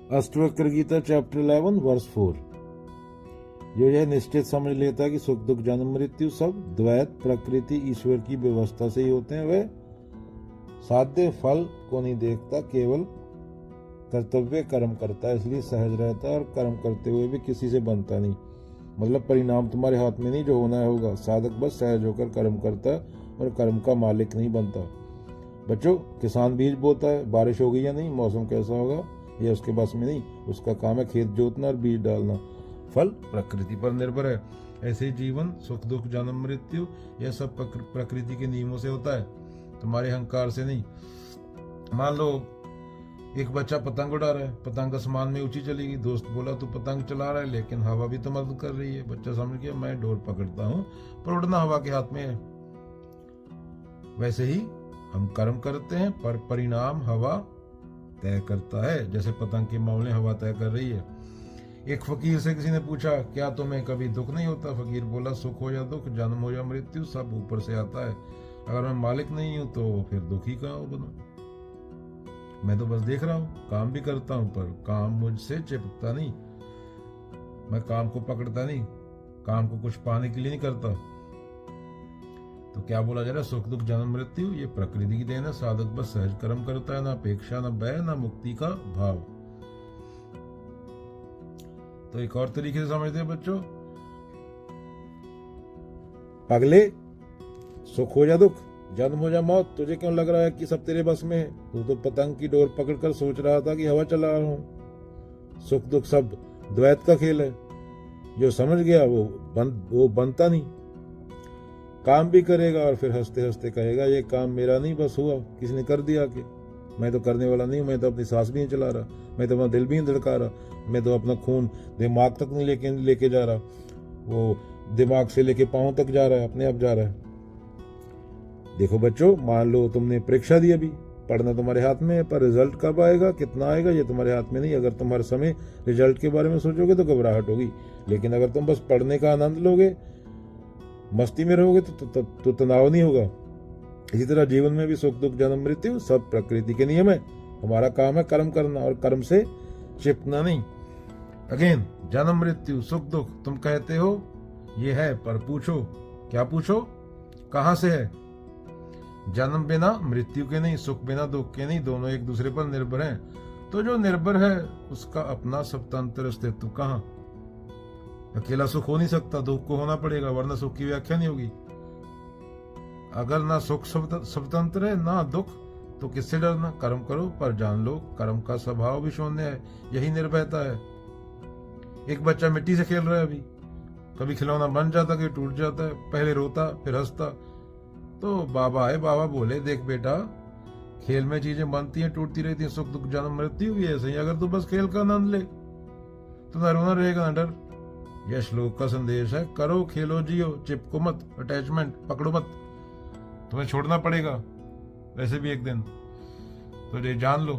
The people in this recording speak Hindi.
Ashtavakra Gita chapter 11 verse 4। जो यह निश्चित समझ लेता है कि सुख दुख जन्म मृत्यु सब द्वैत प्रकृति ईश्वर की व्यवस्था से ही होते हैं, वह साध्य फल को नहीं देखता, केवल कर्तव्य कर्म करता है, इसलिए सहज रहता है और कर्म करते हुए भी किसी से बनता नहीं। मतलब परिणाम तुम्हारे हाथ में नहीं, जो होना है होगा। साधक बस सहज होकर कर्म करता है और कर्म का मालिक नहीं बनता। बच्चों, किसान बीज बोता है, बारिश होगी या नहीं, मौसम कैसा होगा ये उसके बस में नहीं, उसका काम है खेत जोतना और बीज डालना। फल प्रकृति पर निर्भर है। ऐसे जीवन सुख दुख जन्म मृत्यु यह सब प्रकृति के नियमों से होता है, तुम्हारे अहंकार से नहीं। मान लो एक बच्चा पतंग उड़ा रहा है, पतंग आसमान में ऊंची चली गई, दोस्त बोला तू पतंग चला रहा है लेकिन हवा भी तो मदद कर रही है। बच्चा समझ गया मैं डोर पकड़ता हूँ पर उड़ना हवा के हाथ में है। वैसे ही हम कर्म करते हैं पर परिणाम हवा तय करता है। जैसे पतंग के मामले हवा तय कर रही है। एक फकीर से किसी ने पूछा क्या तुम्हें कभी दुख नहीं होता? फकीर बोला सुख हो या दुख, जन्म हो या मृत्यु, सब ऊपर से आता है। अगर मैं मालिक नहीं हूं तो फिर दुखी कहाँ बनूं? मैं तो बस देख रहा हूं, काम भी करता हूं पर काम मुझसे चिपकता नहीं, मैं काम को पकड़ता नहीं, काम को कुछ पाने के लिए नहीं करता। तो क्या बोला जा रहा है? सुख दुख जन्म मृत्यु ये प्रकृति की देन है। साधक बस सहज कर्म करता है, ना अपेक्षा ना भय ना मुक्ति का भाव। तो एक और तरीके से समझते हैं बच्चों, अगले सुख हो या दुख, जन्म हो या मौत, तुझे क्यों लग रहा है कि सब तेरे बस में है? तू तो पतंग की डोर पकड़कर सोच रहा था कि हवा चला रहा हूं। सुख दुख सब द्वैत का खेल है। जो समझ गया वो बनता नहीं, काम भी करेगा और फिर हंसते हंसते कहेगा ये काम मेरा नहीं, बस हुआ, किसी ने कर दिया कि मैं तो करने वाला नहीं हूं, मैं तो अपनी सांस भी नहीं चला रहा, मैं तो अपना दिल भी नहीं धड़का रहा, मैं तो अपना खून दिमाग तक नहीं लेके जा रहा, वो दिमाग से लेके पांव तक जा रहा है, अपने आप जा रहा है। देखो बच्चों, मान लो तुमने परीक्षा दी, अभी पढ़ना तुम्हारे हाथ में है पर रिजल्ट कब आएगा कितना आएगा ये तुम्हारे हाथ में नहीं। अगर तुम हर समय रिजल्ट के बारे में सोचोगे तो घबराहट होगी, लेकिन अगर तुम बस पढ़ने का आनंद लोगे, मस्ती में रहोगे तो तनाव नहीं होगा। इसी तरह जीवन में भी सुख दुख जन्म मृत्यु सब प्रकृति के नियम है। हमारा काम है कर्म करना और कर्म से चिपकना नहीं। अगेन, जन्म मृत्यु सुख दुख तुम कहते हो ये है, पर पूछो, क्या पूछो, कहां से है? जन्म बिना मृत्यु के नहीं, सुख बिना दुख के नहीं, दोनों एक दूसरे पर निर्भर हैं। तो जो निर्भर है उसका अपना स्वतंत्र अस्तित्व कहां? अकेला सुख हो नहीं सकता, दुख को होना पड़ेगा, वरना सुख की व्याख्या नहीं होगी। अगर ना सुख स्वतंत्र है ना दुख, तो किससे डरना? कर्म करो पर जान लो कर्म का स्वभाव भी शून्य है, यही निर्भयता है। एक बच्चा मिट्टी से खेल रहा है, अभी कभी खिलौना बन जाता, कभी टूट जाता है, पहले रोता फिर हंसता। तो बाबा आए, बाबा बोले देख बेटा, खेल में चीजें बनती हैं टूटती रहती हैं, सुख दुख जन्म मृत्यु भी ऐसे ही। अगर तू बस खेल का आनंद ले तो ना रोना रहेगा ना डर। यह श्लोक का संदेश है, करो खेलो जियो, चिपको मत, अटैचमेंट पकड़ो मत, तुम्हें छोड़ना पड़ेगा वैसे भी एक दिन, तो ये जान लो।